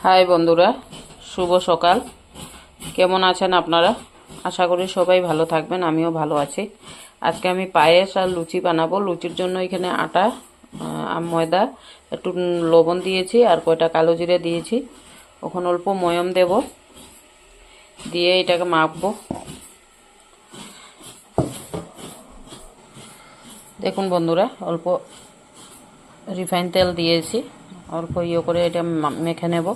High বন্ধুরা, শুভ সকাল। কেমন আছেন আপনারা? আশা করি সবাই ভালো থাকবেন, আমিও ভালো আছি। আজকে আমি পায়েস আর লুচি বানাবো। লুচির জন্য এখানে আটা, ময়দা, একটু লবণ দিয়েছি আর কয়টা কালো জিরে দিয়েছি। ওখানে অল্প ময়ম দেব, দিয়ে এটাকে মাখবো। দেখুন বন্ধুরা, অল্প রিফাইন তেল দিয়েছি, অল্প করে এটা মেখে নেব।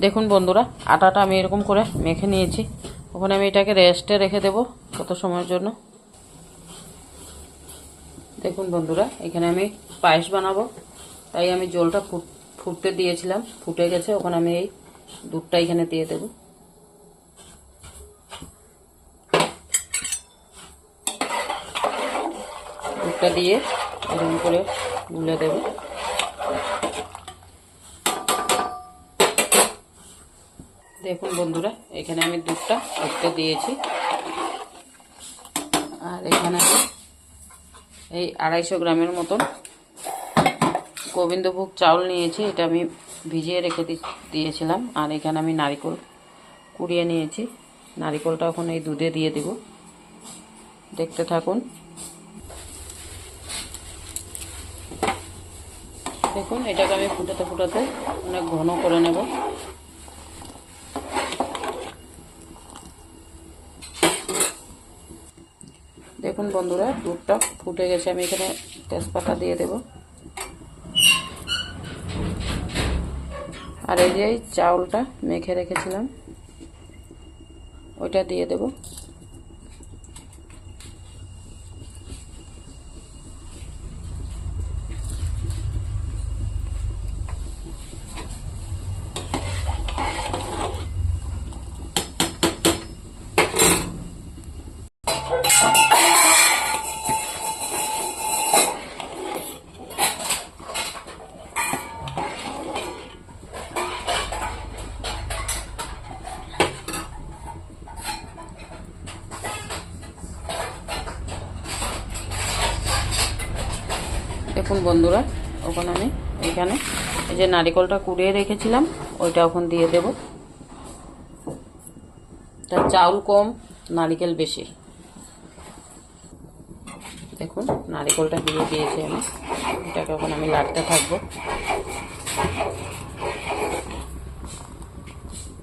দেখুন বন্ধুরা, আটাটা আমি এরকম করে মেখে নিয়েছি। ওখানে আমি এটাকে রেস্টে রেখে দেব কত সময়ের জন্য। দেখুন বন্ধুরা, এখানে আমি পায়েস বানাবো, তাই আমি জলটা ফুটতে দিয়েছিলাম, ফুটে গেছে। ওখানে আমি এই দুধটা এখানে দিয়ে দেব। দুধটা দিয়ে এরকম করে গুলে দেব। দেখুন বন্ধুরা, এখানে আমি দুধটা ফুটতে দিয়েছি। আর এখানে এই 250 গ্রামের মতন গোবিন্দভোগ চাউল নিয়েছি, এটা আমি ভিজিয়ে রেখে দিয়েছিলাম। আর এখানে আমি নারকেল কুড়িয়ে নিয়েছি। নারকেলটা এখন এই দুধে দিয়ে দেব। দেখতে থাকুন। দেখুন, এটাকে আমি ফুটাতে ফুটাতে অনেক ঘন করে নেব। দেখুন বন্ধুরা, দুধটা ফুটে গেছে। আমি এখানে তেজপাতা দিয়ে দেব। আর এই যে চাউলটা মেখে রেখেছিলাম, ওইটা দিয়ে দেব। দেখুন বন্ধুরা, ওখানে আমি এখানে এই যে নারকেলটা কুড়িয়ে রেখেছিলাম, ওইটা ওখানে দিয়ে দেব। তা চাউল কম, নারকেল বেশি। দেখুন, নারকেলটা দিয়ে দিয়েছি আমি। এটাকে এখন আমি লাড়তে থাকবো।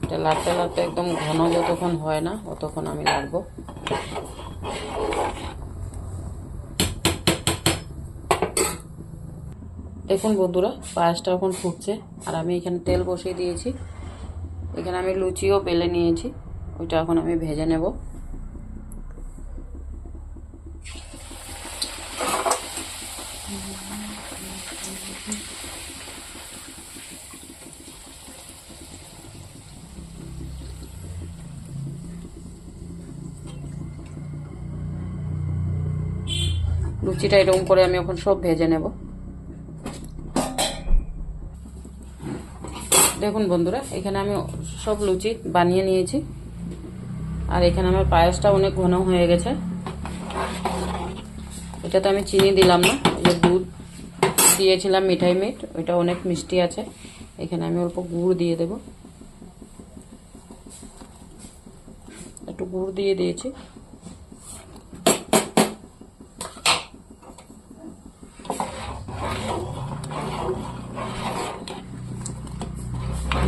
এটা লাড়তে লাড়তে একদম ঘন যতক্ষণ হয় না, ততক্ষণ আমি লাড়বো। দেখুন বন্ধুরা, পায়েসটা এখন ফুটছে। আর আমি এখানে তেল বসিয়ে দিয়েছি। এখানে আমি লুচিও বেলে নিয়েছি, ওইটা এখন আমি ভেজে নেব। লুচিটা এরকম করে আমি এখন সব ভেজে নেব। দেখুন বন্ধুরা, এখানে আমি সব লুচি বানিয়ে নিয়েছি। আর এখানে আমার পায়েসটা অনেক ঘন হয়ে গেছে। এটাতে আমি চিনি দিলাম না, এই যে দুধ দিয়েছিলাম মিঠাই মিট, ওইটা অনেক মিষ্টি আছে। এখানে আমি অল্প গুড় দিয়ে দেব। একটু গুড় দিয়ে দিয়েছি।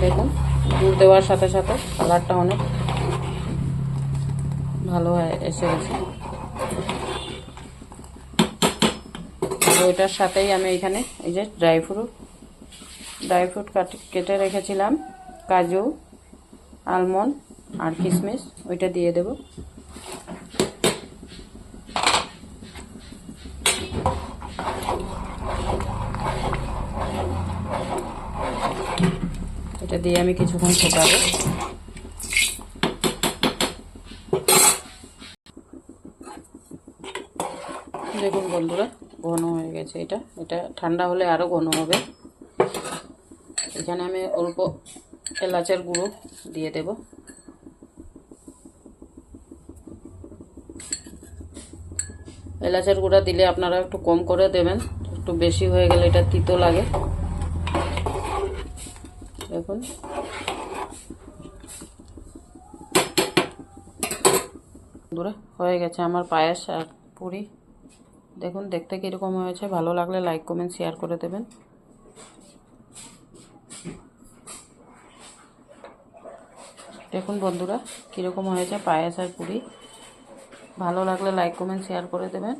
দেখুন, গুড় দেওয়ার সাথে সাথে কালারটা অনেক ভালো এসে গেছে। ওইটার সাথেই আমি এখানে এই যে ড্রাই ফ্রুট কেটে রেখেছিলাম, কাজু, আলমন্ড আর কিশমিশ, ওইটা দিয়ে দেব। এটা দিয়ে আমি কিছুক্ষণ ফোটাবো। দেখুন বন্ধুরা, ঘন হয়ে গেছে। এটা ঠান্ডা হলে আরো ঘন হবে। এখানে আমি অল্প এলাচের গুঁড়ো দিয়ে দেব। এলাচের গুঁড়া দিলে আপনারা একটু কম করে দেবেন, একটু বেশি হয়ে গেলে এটা তিতো লাগে। দেখুন বন্ধুরা, হয়ে গেছে আমার পায়েস আর পুরি। দেখুন দেখতে কীরকম হয়েছে, ভালো লাগলে লাইক কমেন্ট শেয়ার করে দেবেন। দেখুন বন্ধুরা কীরকম হয়েছে পায়েস আর পুরি, ভালো লাগলে লাইক কমেন্ট শেয়ার করে দেবেন।